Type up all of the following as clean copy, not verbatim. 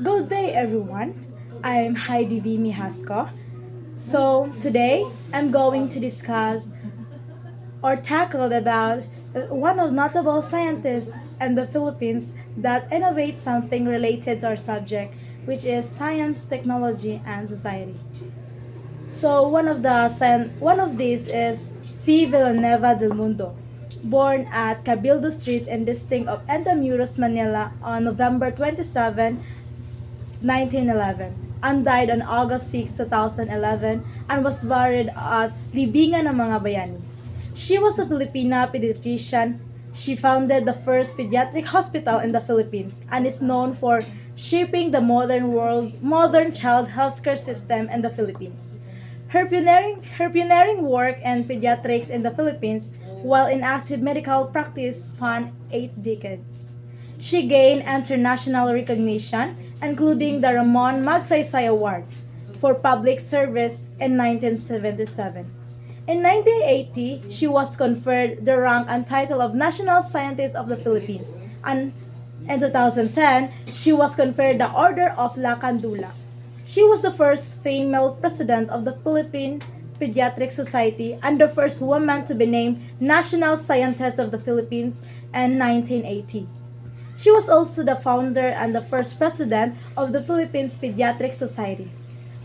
Good day, everyone. I'm Heidi V. Mihasko. So, today I'm going to discuss or tackle about one of notable scientists in the Philippines that innovates something related to our subject, which is science, technology, and society. So one of these is Fee Villanueva del Mundo, born at Cabildo Street in district of Intramuros, Manila on November 27, 1911, and died on August 6, 2011, and was buried at Libingan ng mga Bayani. She was a Filipina pediatrician. She founded the first pediatric hospital in the Philippines and is known for shaping the modern child healthcare system in the Philippines. Her pioneering work in pediatrics in the Philippines while in active medical practice spanned 8 decades. She gained international recognition, including the Ramon Magsaysay Award for Public Service in 1977. In 1980, she was conferred the rank and title of National Scientist of the Philippines, and in 2010, she was conferred the Order of La Candula. She was the first female president of the Philippine Pediatric Society and the first woman to be named National Scientist of the Philippines in 1980. She was also the founder and the first president of the Philippines Pediatric Society,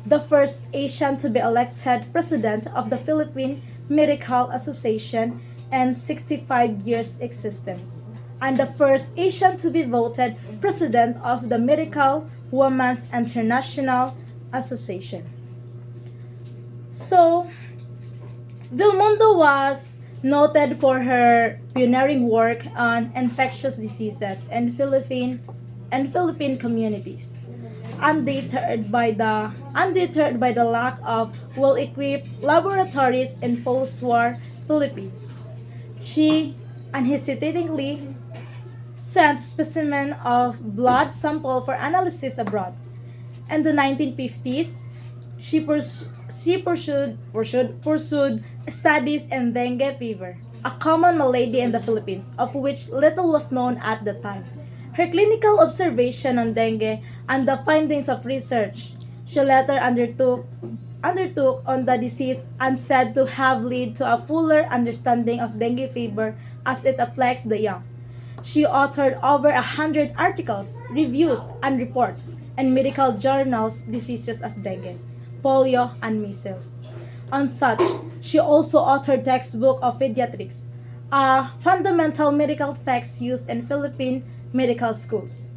the first Asian to be elected president of the Philippine Medical Association in 65 years existence, and the first Asian to be voted president of the Medical Women's International Association. So, Del Mundo was noted for her pioneering work on infectious diseases in Philippine communities. Undeterred by the lack of well-equipped laboratories in post-war Philippines, she unhesitatingly sent specimen of blood sample for analysis abroad. In the 1950s, she pursued studies in dengue fever, a common malady in the Philippines, of which little was known at the time. Her clinical observation on dengue and the findings of research she later undertook on the disease and said to have led to a fuller understanding of dengue fever as it afflicts the young. She authored over 100 articles, reviews, and reports in medical journals diseases as dengue, polio, and measles. On such, she also authored textbook of pediatrics, a fundamental medical text used in Philippine medical schools.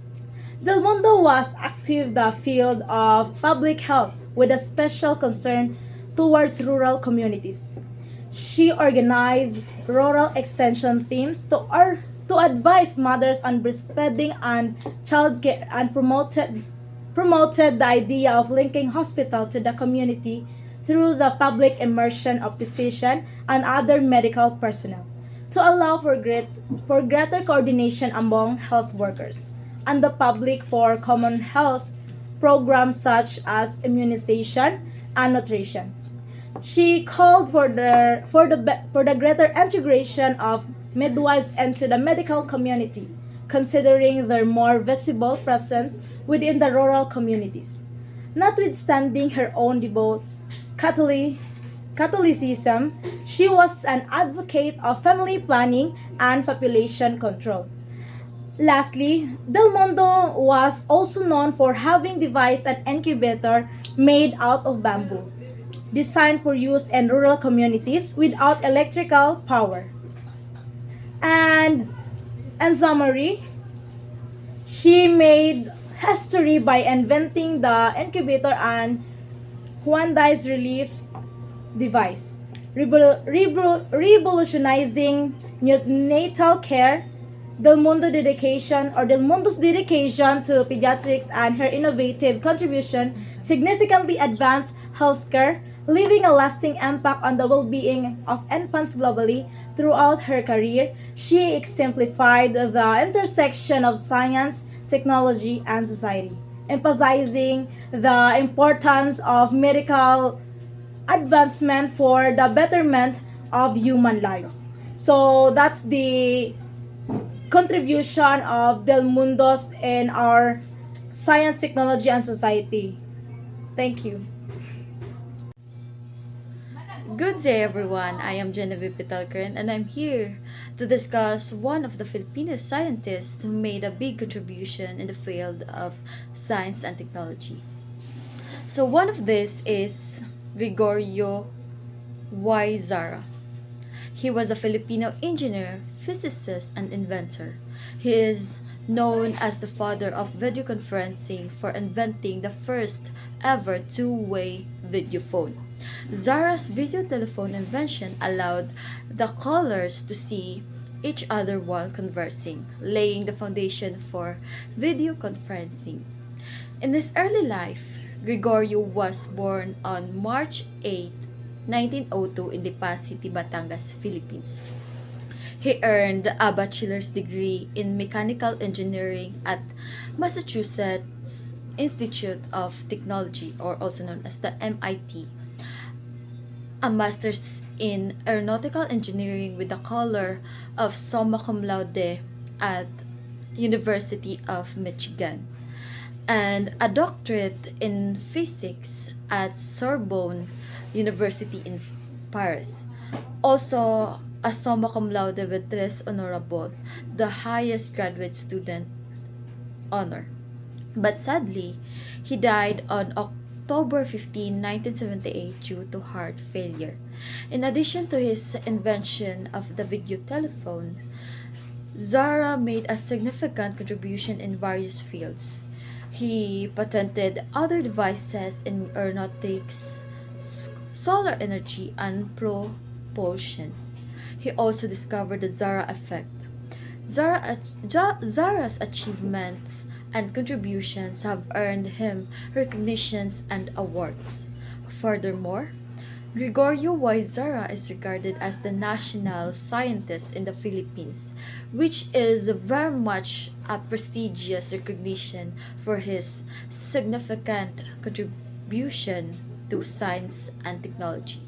Del Mundo was active in the field of public health with a special concern towards rural communities. She organized rural extension teams to advise mothers on breastfeeding and childcare and promoted the idea of linking hospital to the community through the public immersion of physician and other medical personnel to allow for greater coordination among health workers and the public for common health programs such as immunization and nutrition. She called for the greater integration of midwives into the medical community, considering their more visible presence within the rural communities. Notwithstanding her own devout Catholic, Catholicism, she was an advocate of family planning and population control. Lastly, Del Mundo was also known for having devised an incubator made out of bamboo, designed for use in rural communities without electrical power. And in summary, she made history by inventing the incubator and Huandai's relief device, revolutionizing neonatal care. Del Mundo's dedication to pediatrics and her innovative contribution significantly advanced healthcare, leaving a lasting impact on the well-being of infants globally. Throughout her career, she exemplified the intersection of science, technology, and society, emphasizing the importance of medical advancement for the betterment of human lives. So that's the contribution of Del Mundos in our science, technology, and society. Thank you. Good day everyone, I am Genevieve Pitalcaran and I'm here to discuss one of the Filipino scientists who made a big contribution in the field of science and technology. So one of this is Gregorio Y. Zara. He was a Filipino engineer, physicist, and inventor. He is known as the father of video conferencing for inventing the first ever two-way video phone. Zara's video telephone invention allowed the callers to see each other while conversing, laying the foundation for video conferencing. In his early life, Gregorio was born on March 8, 1902 in Lipa City, Batangas, Philippines. He earned a bachelor's degree in mechanical engineering at Massachusetts Institute of Technology, or also known as the MIT, a master's in aeronautical engineering with the color of summa cum laude at University of Michigan, and a doctorate in physics at Sorbonne University in Paris. Also, a summa cum laude with tres honorable, the highest graduate student honor. But sadly, he died on October 15, 1978 due to heart failure. In addition to his invention of the video telephone, Zara made a significant contribution in various fields. He patented other devices in aeronautics, solar energy, and propulsion. He also discovered the Zara effect. Zara's achievements and contributions have earned him recognitions and awards. Furthermore, Gregorio Y. Zara is regarded as the national scientist in the Philippines, which is very much a prestigious recognition for his significant contribution to science and technology.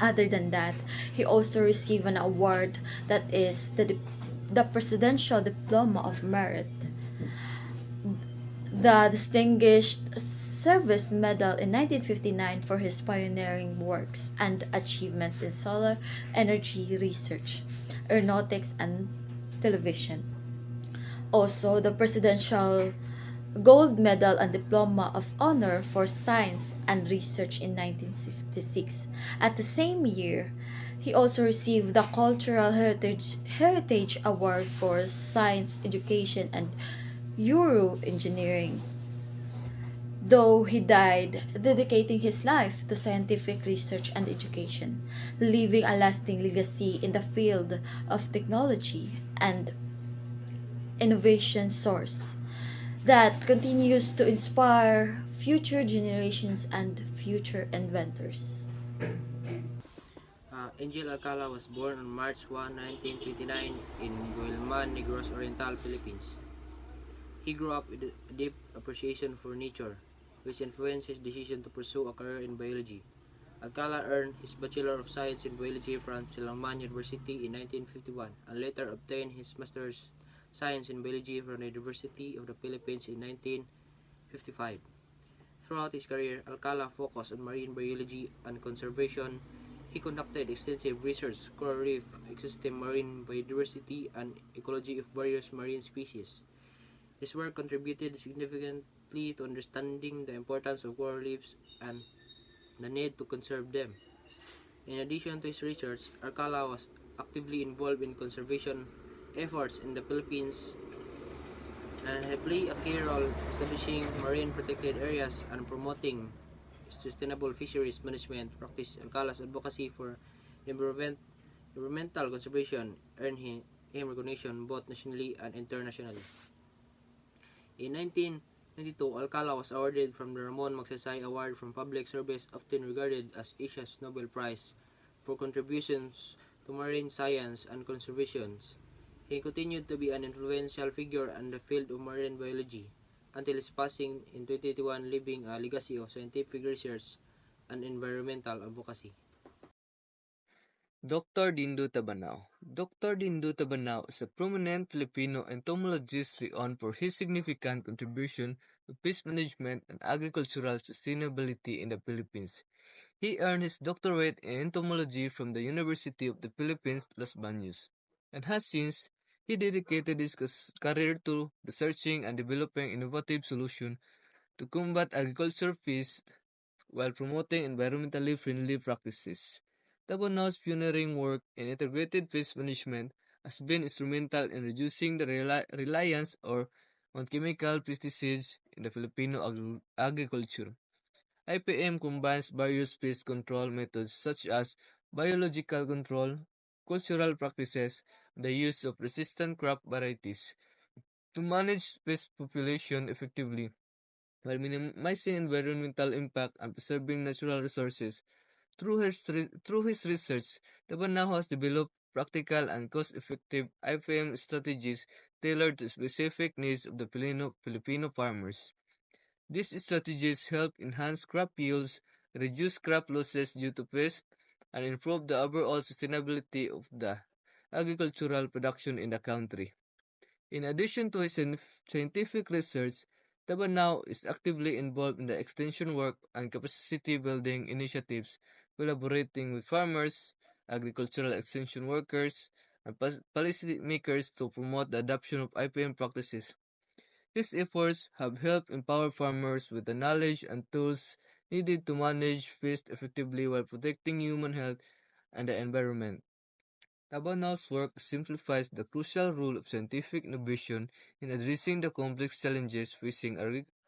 Other than that, he also received an award that is the Presidential Diploma of Merit, the Distinguished Service Medal in 1959 for his pioneering works and achievements in solar energy research, aeronautics, and television. Also, the Presidential Gold Medal and Diploma of Honor for Science and Research in 1966. At the same year, he also received the Cultural Heritage Award for Science Education and Euro Engineering, though he died dedicating his life to scientific research and education, leaving a lasting legacy in the field of technology and innovation source that continues to inspire future generations and future inventors. Angel Alcala was born on March 1, 1929 in Guilman, Negros Oriental, Philippines. He grew up with a deep appreciation for nature, which influenced his decision to pursue a career in biology. Alcala earned his Bachelor of Science in Biology from Silangman University in 1951 and later obtained his Master's Science in Biology from the University of the Philippines in 1955. Throughout his career, Alcala focused on marine biology and conservation. He conducted extensive research, coral reef, ecosystem, marine biodiversity, and ecology of various marine species. His work contributed significantly to understanding the importance of coral reefs and the need to conserve them. In addition to his research, Alcala was actively involved in conservation efforts in the Philippines and he played a key role establishing marine protected areas and promoting sustainable fisheries management practice. Alcala's advocacy for environmental conservation earned him recognition both nationally and internationally. In 1992, Alcala was awarded from the Ramon Magsaysay Award from Public Service, often regarded as Asia's Nobel Prize for contributions to marine science and conservation. He continued to be an influential figure in the field of marine biology until his passing in 2021, leaving a legacy of scientific research and environmental advocacy. Dr. Dindo Tabanao. Dr. Dindo Tabanao is a prominent Filipino entomologist renowned for his significant contribution to pest management and agricultural sustainability in the Philippines. He earned his doctorate in entomology from the University of the Philippines, Los Baños, and has since he dedicated his career to researching and developing innovative solutions to combat agricultural pests while promoting environmentally friendly practices. Tabonao's pioneering work in integrated pest management has been instrumental in reducing the reliance on chemical pesticides in the Filipino agriculture. IPM combines various pest control methods such as biological control, cultural practices, and the use of resistant crop varieties to manage pest population effectively while minimizing environmental impact and preserving natural resources. Through his research, Tabanaho has developed practical and cost-effective IPM strategies tailored to specific needs of the Filipino farmers. These strategies help enhance crop yields, reduce crop losses due to pests, and improve the overall sustainability of the agricultural production in the country. In addition to his scientific research, Tabanao is actively involved in the extension work and capacity building initiatives, collaborating with farmers, agricultural extension workers, and policymakers to promote the adoption of IPM practices. His efforts have helped empower farmers with the knowledge and tools needed to manage pests effectively while protecting human health and the environment. Tabanao's work simplifies the crucial role of scientific innovation in addressing the complex challenges facing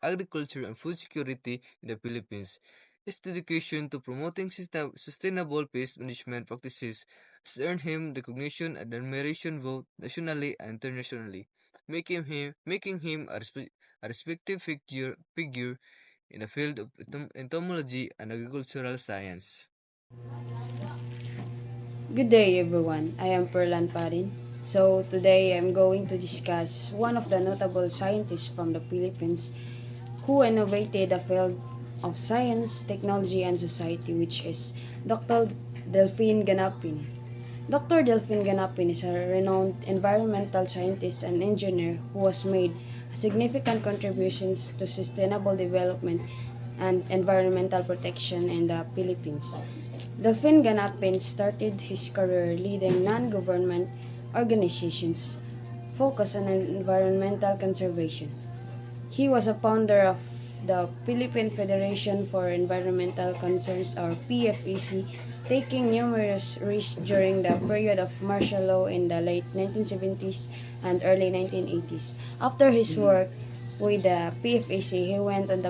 agriculture and food security in the Philippines. His dedication to promoting sustainable pest management practices has earned him recognition and admiration both nationally and internationally, making him a respected figure in the field of entomology and agricultural science. Good day, everyone. I am Perlan Parin. So, today I'm going to discuss one of the notable scientists from the Philippines who innovated the field of science, technology, and society, which is Dr. Delphine Ganapin. Dr. Delphine Ganapin is a renowned environmental scientist and engineer who has made significant contributions to sustainable development and environmental protection in the Philippines. Delphine Ganapin started his career leading non-government organizations focused on environmental conservation. He was a founder of the Philippine Federation for Environmental Concerns or PFEC, taking numerous risks during the period of martial law in the late 1970s and early 1980s. After his work with the PFAC, he went on the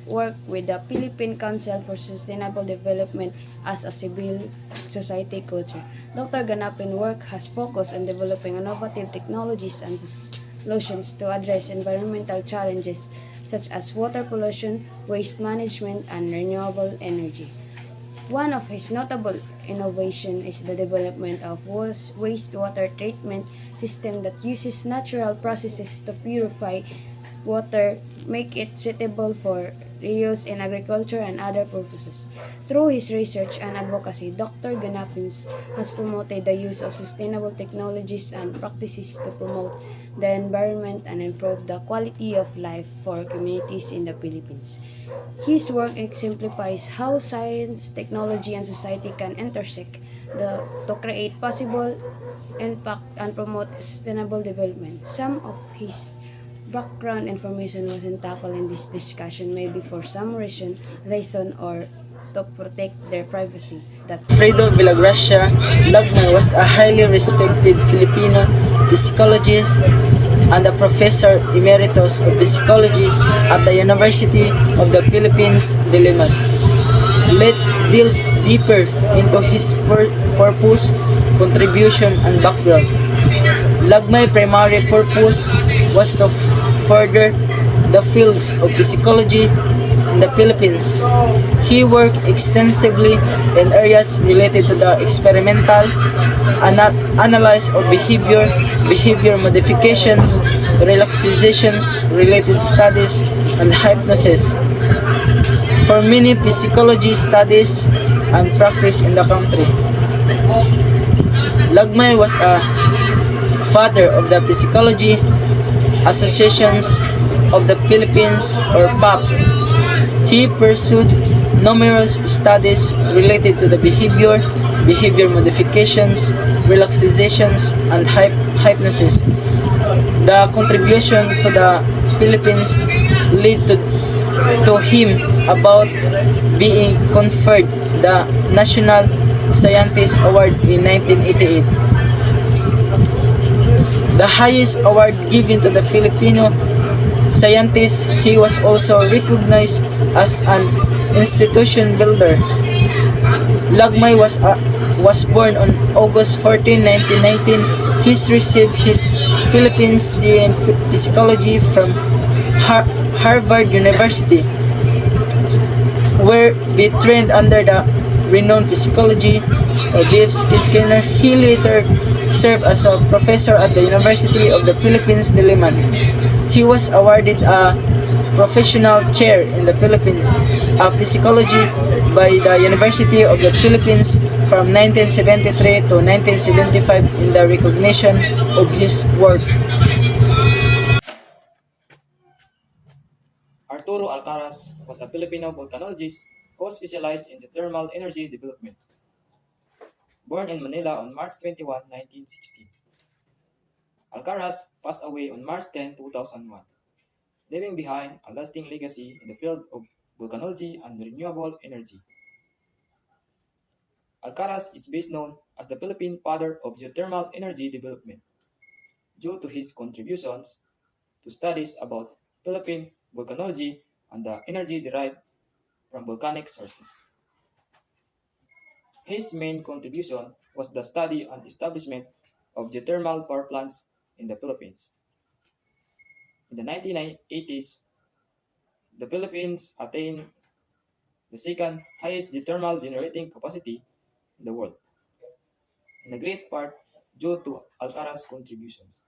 work with the Philippine Council for Sustainable Development as a civil society coach. Dr. Ganapin work has focused on developing innovative technologies and solutions to address environmental challenges such as water pollution, waste management, and renewable energy. One of his notable innovations is the development of wastewater treatment system that uses natural processes to purify water, make it suitable for reuse in agriculture and other purposes. Through his research and advocacy, Dr. Ganapins has promoted the use of sustainable technologies and practices to promote the environment and improve the quality of life for communities in the Philippines. His work exemplifies how science, technology, and society can intersect to create possible impact and promote sustainable development. Some of his background information wasn't tackled in this discussion, maybe for some reason or to protect their privacy. That's Fredo Villagracia Lagmay was a highly respected Filipino psychologist and a professor emeritus of psychology at the University of the Philippines, Diliman. Let's delve deeper into his purpose, contribution, and background. Lagmay primary purpose was to further the fields of psychology in the Philippines. He worked extensively in areas related to the experimental analysis of behavior modifications, relaxations, related studies, and hypnosis for many psychology studies and practice in the country. Lagmay was a father of the Psychology Associations of the Philippines or PAP. He pursued numerous studies related to the behavior modifications, relaxations, and hypnosis. The contribution to the Philippines led to him about being conferred the National Scientist Award in 1988, the highest award given to the Filipino scientist. He was also recognized as an institution builder. Lagmay was born on August 14, 1919. He received his Philippines D in Psychology from Harvard University, where he trained under the renowned psychology of D.F. Skinner. He later served as a professor at the University of the Philippines, Diliman. He was awarded a professional chair in the Philippines of psychology by the University of the Philippines from 1973 to 1975 in the recognition of his work. Arturo Alcaraz was a Filipino volcanologist who specialized in geothermal energy development. Born in Manila on March 21, 1960, Alcaraz passed away on March 10, 2001, leaving behind a lasting legacy in the field of volcanology and renewable energy. Alcaraz is best known as the Philippine father of geothermal energy development due to his contributions to studies about Philippine volcanology and the energy derived from volcanic sources. His main contribution was the study and establishment of geothermal power plants in the Philippines. In the 1980s, the Philippines attained the second highest geothermal generating capacity in the world, in a great part due to Alcaraz's contributions.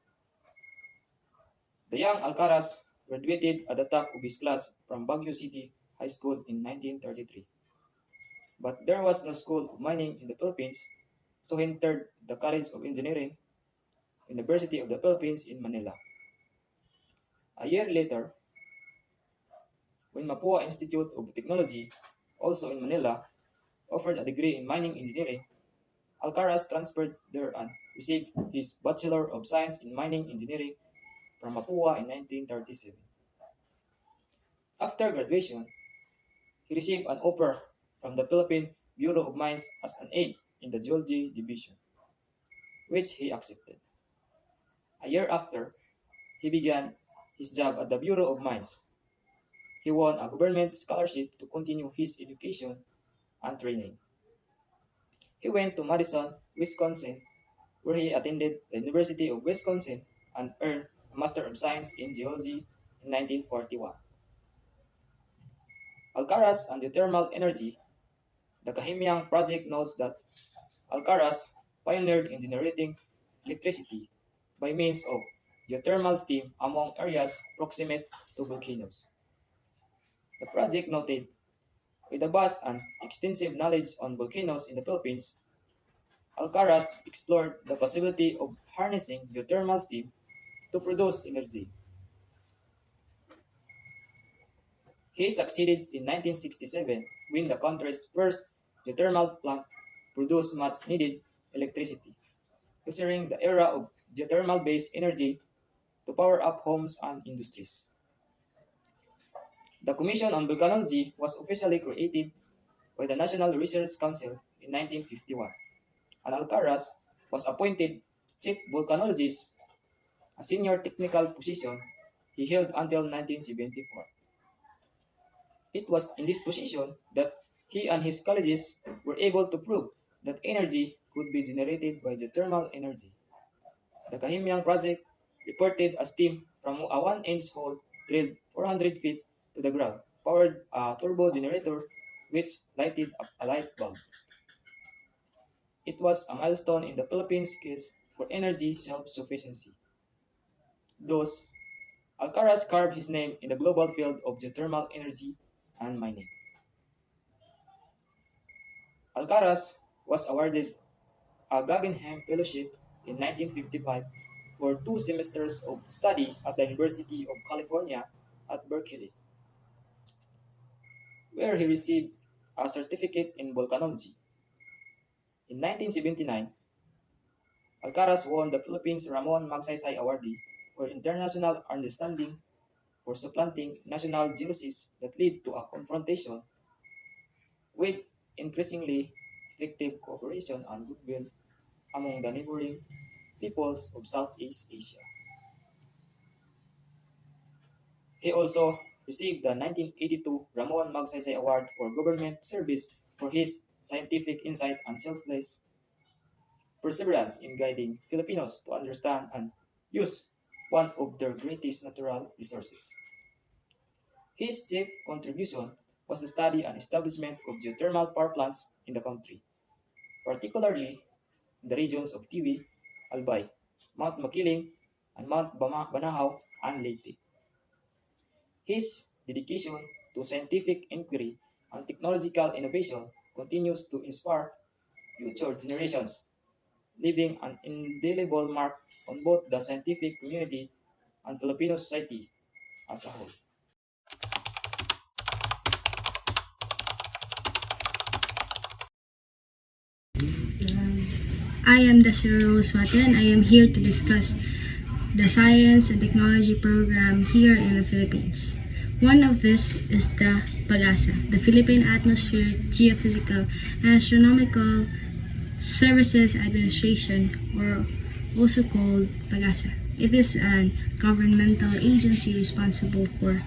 The young Alcaraz graduated at the top of his class from Baguio City High School in 1933. But there was no school of mining in the Philippines, so he entered the College of Engineering, University of the Philippines in Manila. A year later, when Mapua Institute of Technology, also in Manila, offered a degree in mining engineering, Alcaraz transferred there and received his Bachelor of Science in Mining Engineering from Mapua in 1937. After graduation, he received an offer from the Philippine Bureau of Mines as an aide in the Geology Division, which he accepted. A year after, he began his job at the Bureau of Mines. He won a government scholarship to continue his education and training. He went to Madison, Wisconsin, where he attended the University of Wisconsin and earned a Master of Science in Geology in 1941. Alcaraz and geothermal energy. The Kahimiang project notes that Alcaraz pioneered in generating electricity by means of geothermal steam among areas proximate to volcanoes. The project noted, with a vast and extensive knowledge on volcanoes in the Philippines, Alcaraz explored the possibility of harnessing geothermal steam to produce energy. He succeeded in 1967 when the country's first geothermal plant produced much needed electricity, ushering the era of geothermal-based energy to power up homes and industries. The Commission on Volcanology was officially created by the National Research Council in 1951, and Alcaraz was appointed chief volcanologist, a senior technical position he held until 1974. It was in this position that he and his colleagues were able to prove that energy could be generated by geothermal energy. The Kahimiang project reported a steam from a 1-inch hole drilled 400 feet to the ground, powered a turbo generator which lighted up a light bulb. It was a milestone in the Philippines' case for energy self-sufficiency. Thus, Alcaraz carved his name in the global field of geothermal energy and mining. Alcaraz was awarded a Guggenheim Fellowship in 1955 for 2 semesters of study at the University of California at Berkeley, where he received a certificate in volcanology. In 1979, Alcaraz won the Philippines Ramon Magsaysay Awardee for international understanding for supplanting national jealousies that lead to a confrontation with increasingly effective cooperation and goodwill among the neighboring peoples of Southeast Asia. He also received the 1982 Ramon Magsaysay Award for Government Service for his scientific insight and selfless perseverance in guiding Filipinos to understand and use one of their greatest natural resources. His chief contribution was the study and establishment of geothermal power plants in the country, particularly in the regions of Tiwi, Albay, Mount Makiling, and Mount Banahaw and Leyte. His dedication to scientific inquiry and technological innovation continues to inspire future generations, leaving an indelible mark on both the scientific community and Filipino society as a whole. I am Desiree Swati and I am here to discuss the science and technology program here in the Philippines. One of this is the PAGASA, the Philippine Atmospheric, Geophysical, and Astronomical Services Administration, or also called PAGASA. It is a governmental agency responsible for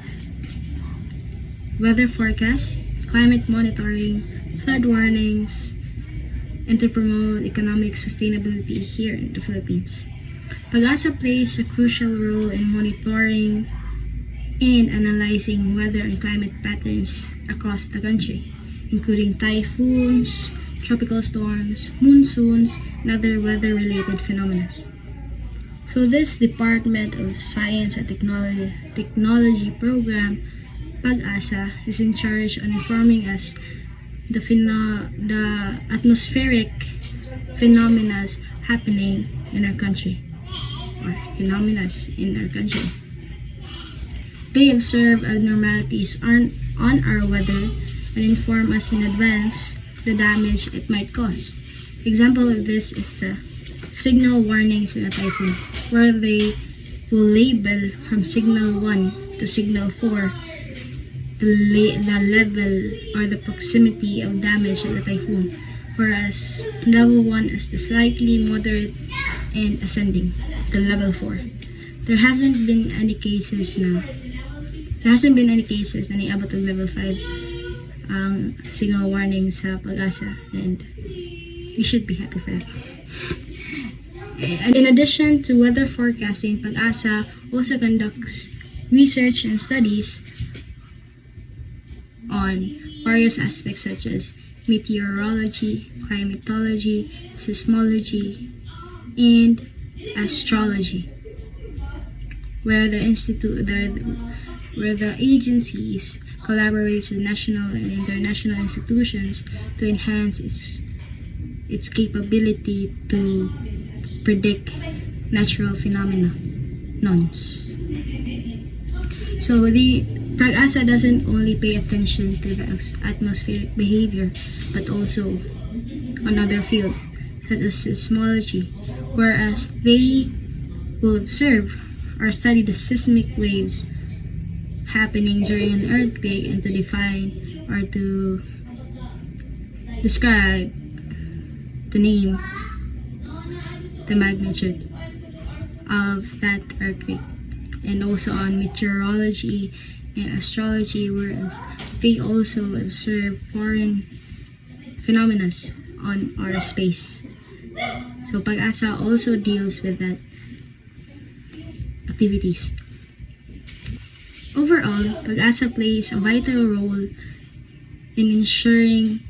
weather forecasts, climate monitoring, flood warnings, and to promote economic sustainability here in the Philippines. PAGASA plays a crucial role in monitoring and analyzing weather and climate patterns across the country, including typhoons, tropical storms, monsoons, and other weather-related phenomena. So this Department of Science and Technology program, PAGASA, is in charge on informing us the atmospheric phenomena happening in our country, or phenomena in our country. They observe abnormalities on our weather and inform us in advance the damage it might cause. Example of this is the signal warnings in a typhoon, where they will label from signal 1 to signal 4 the level or the proximity of damage of the typhoon, whereas level 1 is the slightly moderate and ascending to level 4. There hasn't been any cases, na iabot ng level 5 ang signal warning sa PAGASA, and we should be happy for that. And in addition to weather forecasting, PAGASA also conducts research and studies on various aspects such as meteorology, climatology, seismology, and astrology, where the agencies collaborates with national and international institutions to enhance its capability to predict natural phenomena. So the PAGASA doesn't only pay attention to the atmospheric behavior, but also on other fields, such as seismology, whereas they will observe or study the seismic waves happening during an earthquake and to define or to describe, to name the magnitude of that earthquake. And also on meteorology and astrology, where they also observe foreign phenomena on our space. So PAGASA also deals with that activities. Overall, PAGASA plays a vital role in ensuring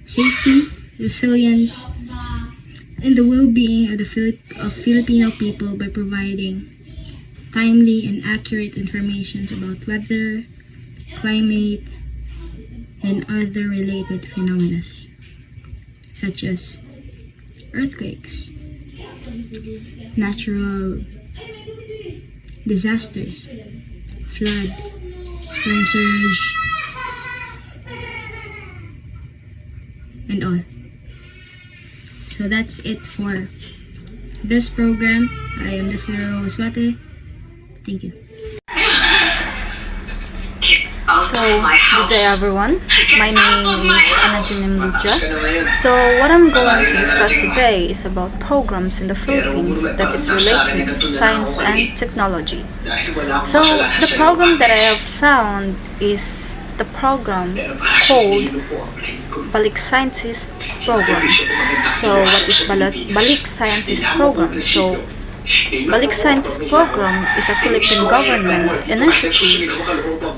safety, resilience, and the well-being of Filipino people by providing timely and accurate information about weather, climate, and other related phenomena, such as earthquakes, natural disasters, flood, storm surge, and all. So that's it for this program. I am Desiree Swate. Thank you. So, good day everyone. My name is Anajunim Luja. So, what I'm going to discuss today is about programs in the Philippines that is related to science and technology. So, the program that I have found is the program called Balik Scientist Program. So, what is Balik Scientist Program? So, Balik Scientist Program is a Philippine government initiative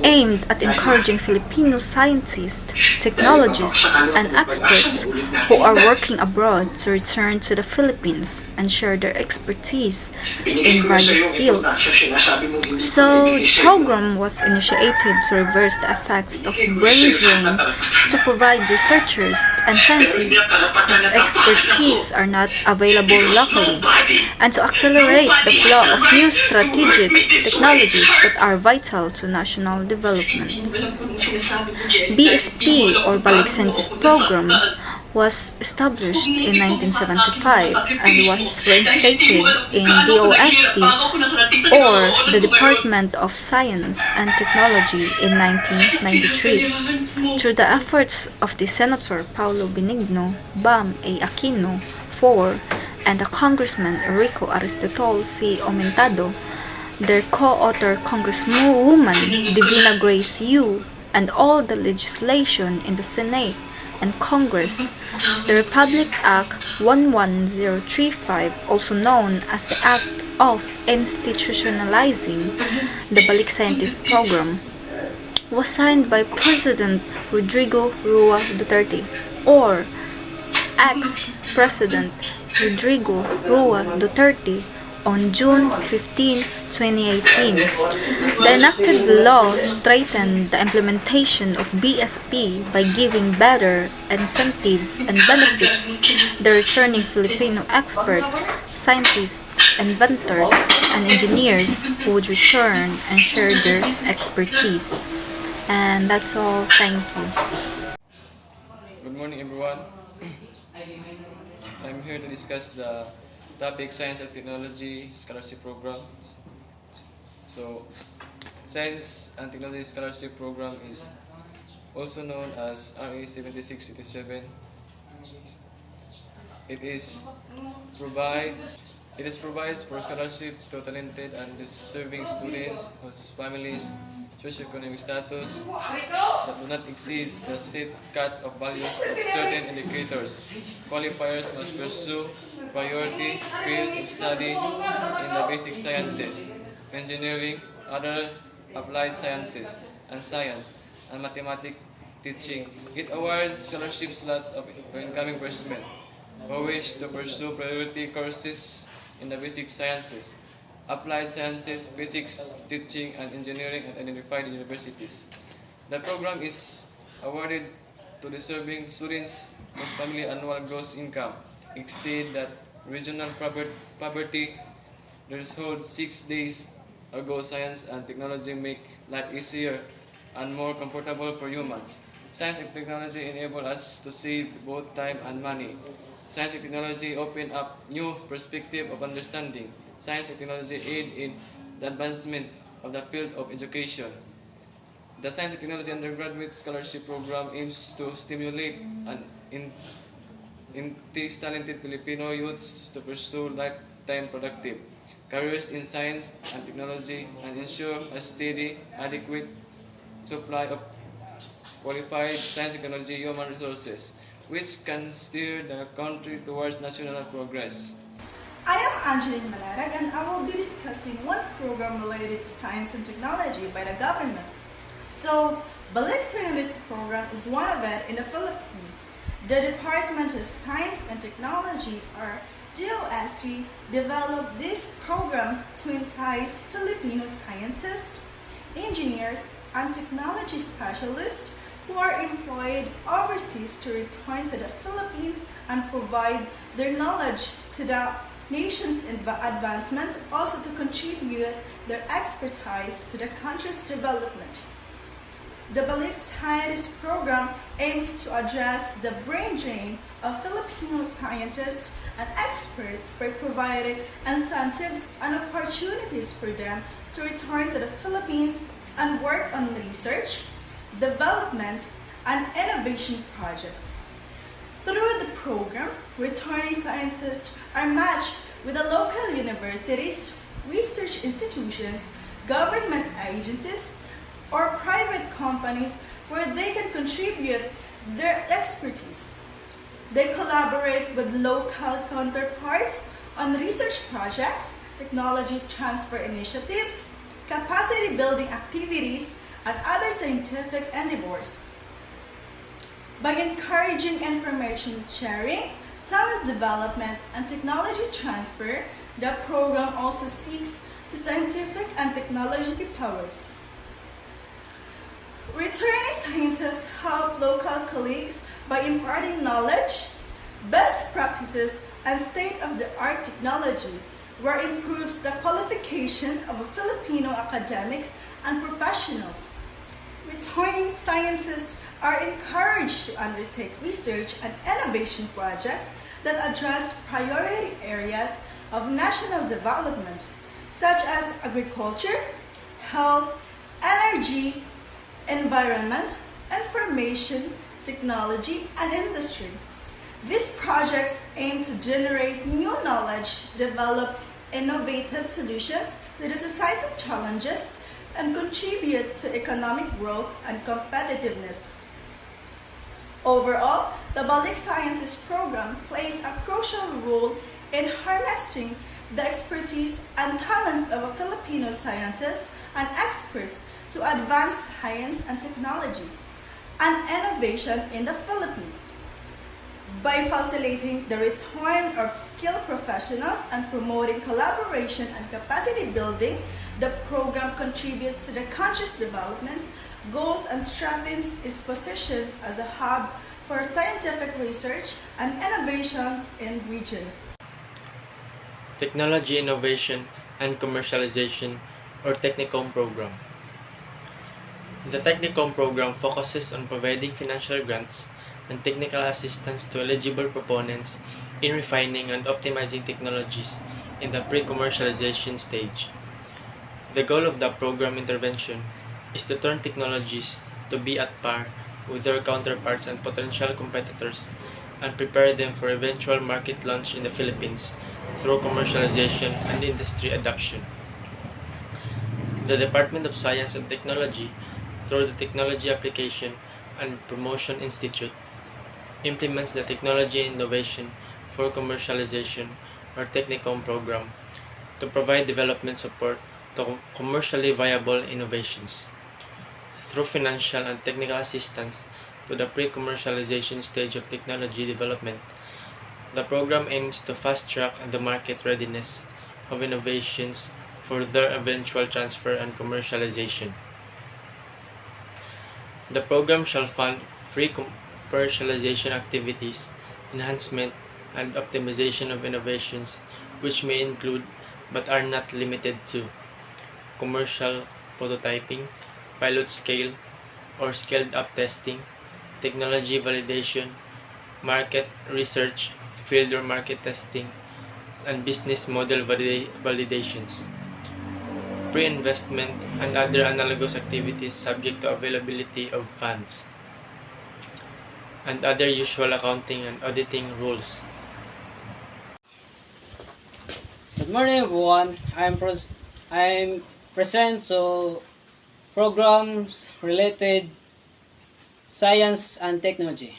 aimed at encouraging Filipino scientists, technologists, and experts who are working abroad to return to the Philippines and share their expertise in various fields. So, the program was initiated to reverse the effects of brain drain to provide researchers and scientists whose expertise are not available locally, and to accelerate the flow of new strategic technologies that are vital to national development. BSP or Balik Scientist Program was established in 1975 and was reinstated in DOST or the Department of Science and Technology in 1993 through the efforts of the Senator Paulo Benigno, Bam A. Aquino, IV, and the Congressman Enrico Aristotol C. Aumentado, their co-author Congresswoman Divina Grace Yu, and all the legislation in the Senate and Congress. The Republic Act 11035, also known as the Act of Institutionalizing the Balik Scientist Program, was signed by President Rodrigo Rua Duterte, or ex-President Rodrigo Rua Duterte, on June 15, 2018. The enacted law strengthened the implementation of BSP by giving better incentives and benefits the returning Filipino experts, scientists, inventors, and engineers who would return and share their expertise. And that's all. Thank you. Good morning, everyone. I'm here to discuss the topic Science and Technology Scholarship Program. So, Science and Technology Scholarship Program is also known as RA 7687. It provides for scholarship to talented and deserving students whose families' socioeconomic status that do not exceed the set cut of values of certain indicators. Qualifiers must pursue priority fields of study in the basic sciences, engineering, other applied sciences, and science, and mathematics teaching. It awards scholarship slots of incoming freshmen who wish to pursue priority courses in the basic sciences, applied sciences, physics, teaching, and engineering at identified universities. The program is awarded to deserving students whose family annual gross income exceed that regional poverty threshold. 6 days ago, science and technology make life easier and more comfortable for humans. Science and technology enable us to save both time and money. Science and technology open up new perspective of understanding. Science and technology aid in the advancement of the field of education. The Science and Technology Undergraduate Scholarship Program aims to stimulate and entice talented Filipino youths to pursue lifetime productive careers in science and technology and ensure a steady, adequate supply of qualified science and technology human resources, which can steer the country towards national progress. I am Angeline Malarag and I will be discussing one program related to science and technology by the government. So, Balik Scientist Program is one of it in the Philippines. The Department of Science and Technology, or DOST, developed this program to entice Filipino scientists, engineers, and technology specialists who are employed overseas to return to the Philippines and provide their knowledge to the nation's advancement, also to contribute their expertise to the country's development. The Balik Scientist Program aims to address the brain drain of Filipino scientists and experts by providing incentives and opportunities for them to return to the Philippines and work on research, development, and innovation projects. Through the program, returning scientists are matched with the local universities, research institutions, government agencies, or private companies where they can contribute their expertise. They collaborate with local counterparts on research projects, technology transfer initiatives, capacity building activities, and other scientific endeavors. By encouraging information sharing, talent development, and technology transfer, the program also seeks to scientific and technology powers. Returning scientists help local colleagues by imparting knowledge, best practices, and state-of-the-art technology, where improves the qualification of Filipino academics and professionals. Returning scientists are encouraged to undertake research and innovation projects that address priority areas of national development, such as agriculture, health, energy, environment, information, technology, and industry. These projects aim to generate new knowledge, develop innovative solutions to the societal challenges, and contribute to economic growth and competitiveness. Overall, the Balik Scientist Program plays a crucial role in harnessing the expertise and talents of Filipino scientists and experts to advance science and technology and innovation in the Philippines. By facilitating the return of skilled professionals and promoting collaboration and capacity building, the program contributes to the country's development goals and strengthens its positions as a hub for scientific research and innovations in the region. Technology Innovation and Commercialization, or Technicom Program. The Technicom Program focuses on providing financial grants and technical assistance to eligible proponents in refining and optimizing technologies in the pre-commercialization stage. The goal of the program intervention is to turn technologies to be at par with their counterparts and potential competitors and prepare them for eventual market launch in the Philippines through commercialization and industry adoption. The Department of Science and Technology, through the Technology Application and Promotion Institute, implements the Technology Innovation for Commercialization, or Technicom program, to provide development support to commercially viable innovations. Through financial and technical assistance to the pre-commercialization stage of technology development, the program aims to fast-track the market readiness of innovations for their eventual transfer and commercialization. The program shall fund free commercialization activities, enhancement, and optimization of innovations, which may include, but are not limited to, commercial prototyping, pilot scale or scaled-up testing, technology validation, market research, field or market testing, and business model validations, pre-investment, and other analogous activities subject to availability of funds, and other usual accounting and auditing rules. Good morning, everyone. I'm present to programs related science and technology.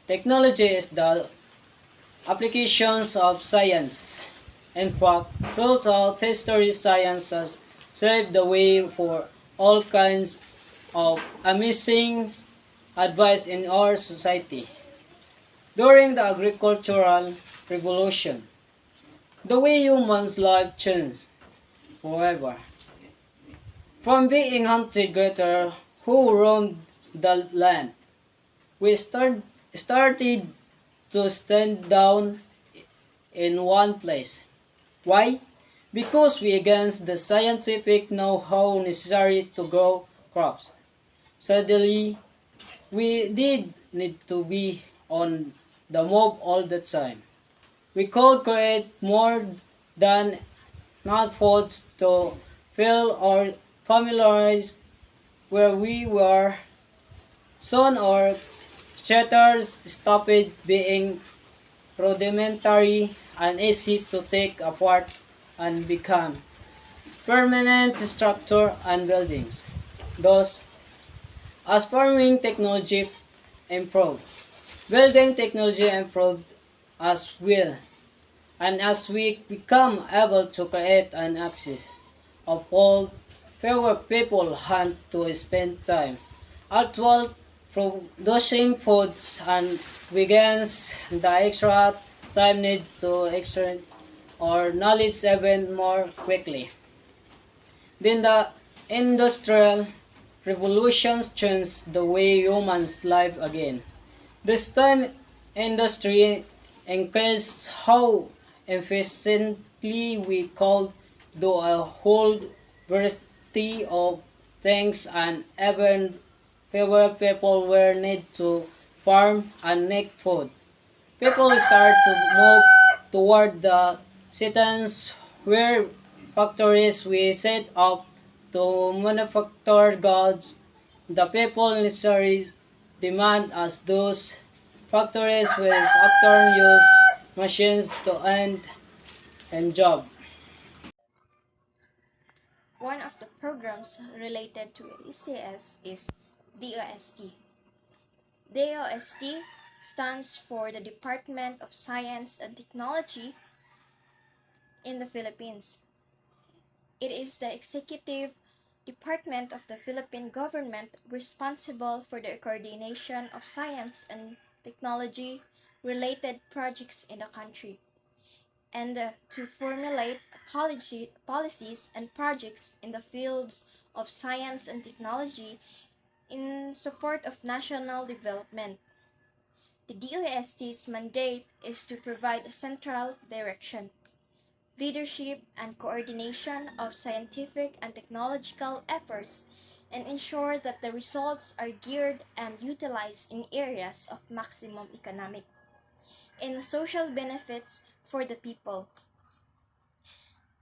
Technology is the applications of science. In fact, throughout history, science has served the way for all kinds of amazing advice in our society. During the agricultural revolution, the way humans' life changed forever. From being hunter-gatherer who roamed the land we started to stand down in one place. Why? Because we against the scientific know-how necessary to grow crops. Suddenly, we did need to be on the move all the time. We could create more than enough foods to fill our families where we were. Soon our shelters stopped being rudimentary and easy to take apart and become permanent structure and buildings. Thus, as farming technology improved, building technology improved as well, and as we become able to create an access of all, fewer people had to spend time outward producing foods and begins the extra time needs to extract or knowledge even more quickly. Then the Industrial Revolution changed the way humans live again. This time, industry increased how efficiently we could do a whole variety of things, and even fewer people were needed to farm and make food. People start to move toward the cities where factories we set up to manufacture goods. The people necessarily demand as those factories will often use machines to end and job. One of the programs related to STS is DOST. DOST stands for the Department of Science and Technology in the Philippines. It is the executive department of the Philippine government responsible for the coordination of science and technology related projects in the country, and to formulate policies and projects in the fields of science and technology in support of national development. The DOST's mandate is to provide a central direction, leadership, and coordination of scientific and technological efforts, and ensure that the results are geared and utilized in areas of maximum economic and social benefits for the people.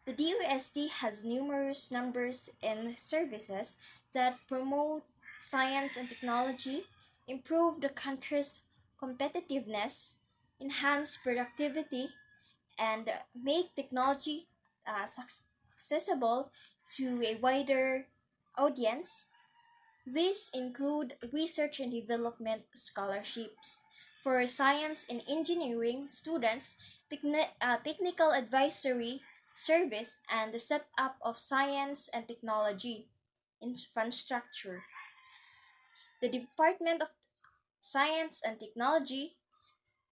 The DOST has numerous numbers and services that promote science and technology, improve the country's competitiveness, enhance productivity, and make technology accessible to a wider audience. These include research and development scholarships for science and engineering students, technical advisory service, and the setup of science and technology infrastructure. The Department of Science and Technology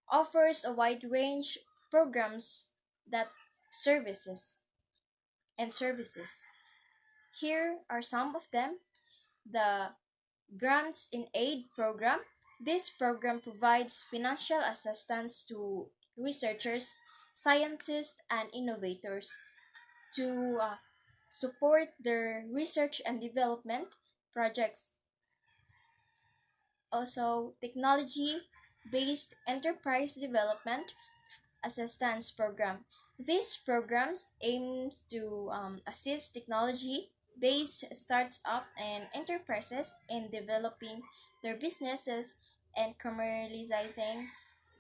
offers a wide range of programs that services services. Here are some of them. The Grants in Aid program. This program provides financial assistance to researchers, scientists, and innovators to support their research and development projects. Also, technology based enterprise development assistance program. These programs aims to assist technology-based startups and enterprises in developing their businesses and commercializing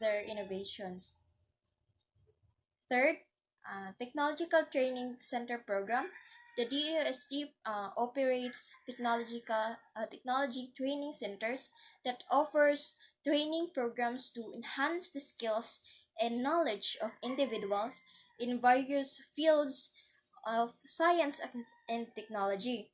their innovations. Third, Technological Training Center Program. The DOST operates technology training centers that offers training programs to enhance the skills and knowledge of individuals in various fields of science and technology.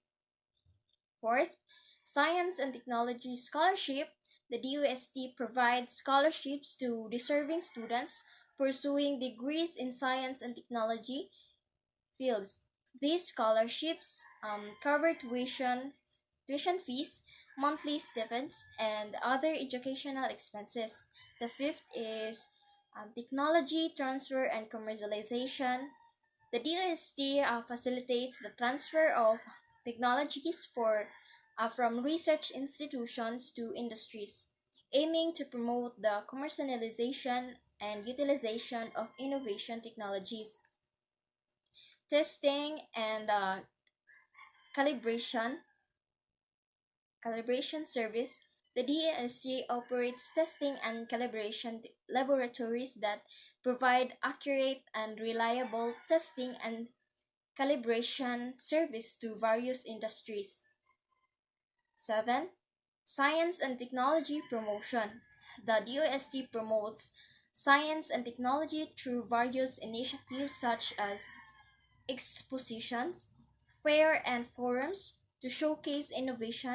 Fourth, Science and Technology Scholarship. The DOST provides scholarships to deserving students pursuing degrees in science and technology fields. These scholarships cover tuition fees, monthly stipends, and other educational expenses. The fifth is technology transfer and commercialization. The DOST facilitates the transfer of technologies from research institutions to industries, aiming to promote the commercialization and utilization of innovation technologies. Testing and calibration calibration service. The DASC operates testing and calibration laboratories that provide accurate and reliable testing and calibration service to various industries. 7. Science and technology promotion. The DOST promotes science and technology through various initiatives such as expositions, fair and forums to showcase innovative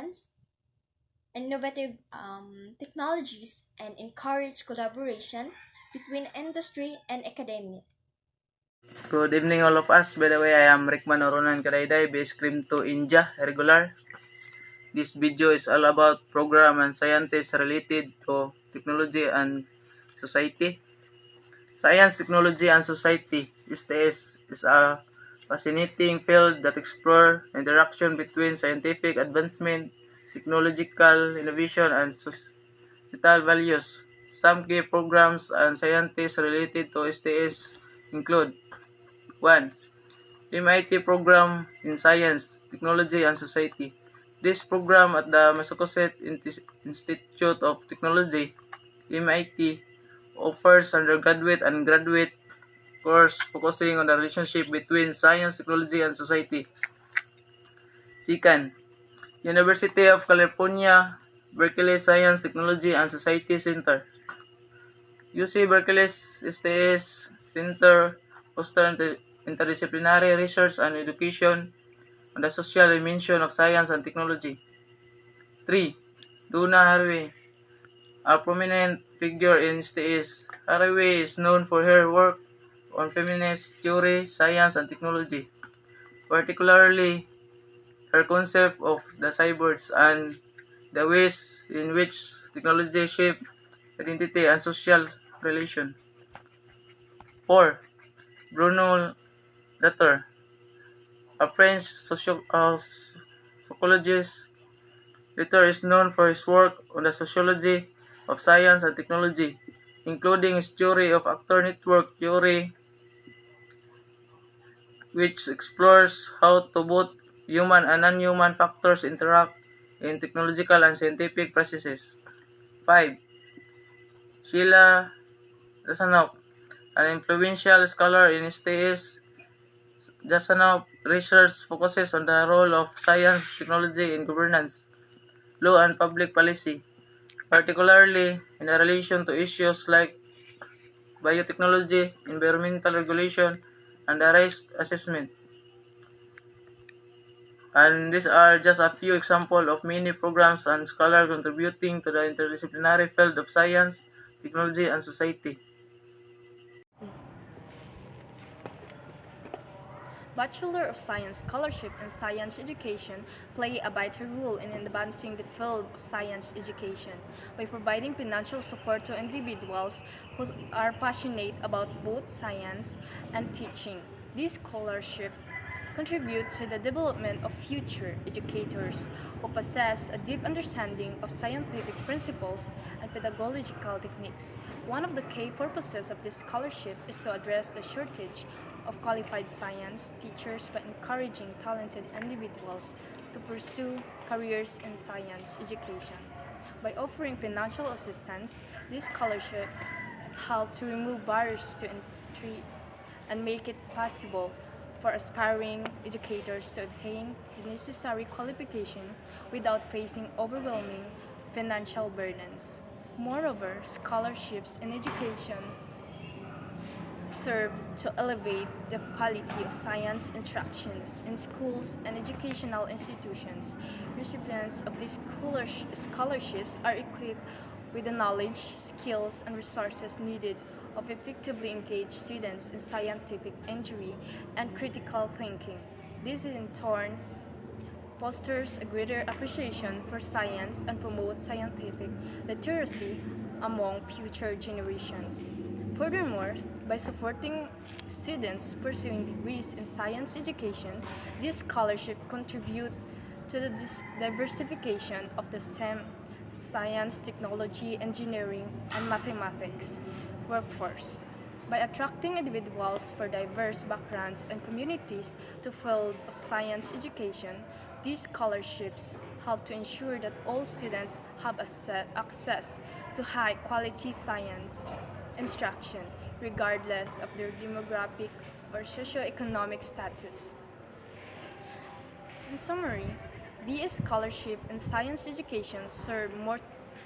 technologies, and encourage collaboration between industry and academia. Good evening all of us. By the way, I am Rickman Oronan Karayday, base cream to India, regular. This video is all about program and scientists related to technology and society. Science, technology, and society, STS, is a fascinating field that explores interaction between scientific advancement, technological innovation, and societal values. Some key programs and scientists related to STS include 1. MIT Program in Science, Technology, and Society. This program at the Massachusetts Institute of Technology, MIT, offers undergraduate and graduate course focusing on the relationship between science, technology, and society. Second, University of California, Berkeley Science, Technology, and Society Center. UC Berkeley's STS Center fosters interdisciplinary research and education on the social dimension of science and technology. 3. Donna Haraway, a prominent figure in STS. Haraway is known for her work on feminist theory, science, and technology, particularly her concept of the cyborgs and the ways in which technology shape identity and social relation. 4. Bruno Latour, a French psychologist. Latour is known for his work on the sociology of science and technology, including his theory of actor network theory, which explores how to both human and non-human factors interact in technological and scientific processes. 5. Sheila Jasanoff, an influential scholar in STS. Jasanoff research focuses on the role of science, technology in governance, law, and public policy, particularly in relation to issues like biotechnology, environmental regulation, and the risk assessment. And these are just a few examples of many programs and scholars contributing to the interdisciplinary field of science, technology, and society. Bachelor of Science scholarship and science education play a vital role in advancing the field of science education by providing financial support to individuals who are passionate about both science and teaching. These scholarships contribute to the development of future educators who possess a deep understanding of scientific principles and pedagogical techniques. One of the key purposes of this scholarship is to address the shortage of qualified science teachers by encouraging talented individuals to pursue careers in science education. By offering financial assistance, these scholarships help to remove barriers to entry and make it possible for aspiring educators to obtain the necessary qualification without facing overwhelming financial burdens. Moreover, scholarships in education serve to elevate the quality of science instructions in schools and educational institutions. Recipients of these scholarships are equipped with the knowledge, skills, and resources needed of effectively engaged students in scientific inquiry and critical thinking. This in turn fosters a greater appreciation for science and promotes scientific literacy among future generations. Furthermore, by supporting students pursuing degrees in science education, this scholarship contribute to the diversification of the STEM, science, technology, engineering, and mathematics workforce. By attracting individuals from diverse backgrounds and communities to field of science education, these scholarships help to ensure that all students have access to high-quality science instruction, regardless of their demographic or socioeconomic status. In summary, BS scholarship in science education serve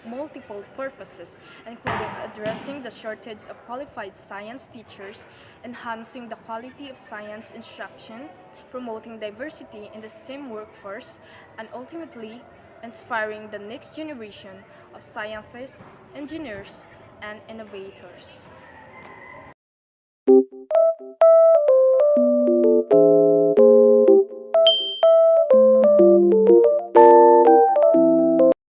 multiple purposes, including addressing the shortage of qualified science teachers, enhancing the quality of science instruction, promoting diversity in the STEM workforce, and ultimately inspiring the next generation of scientists, engineers, and innovators.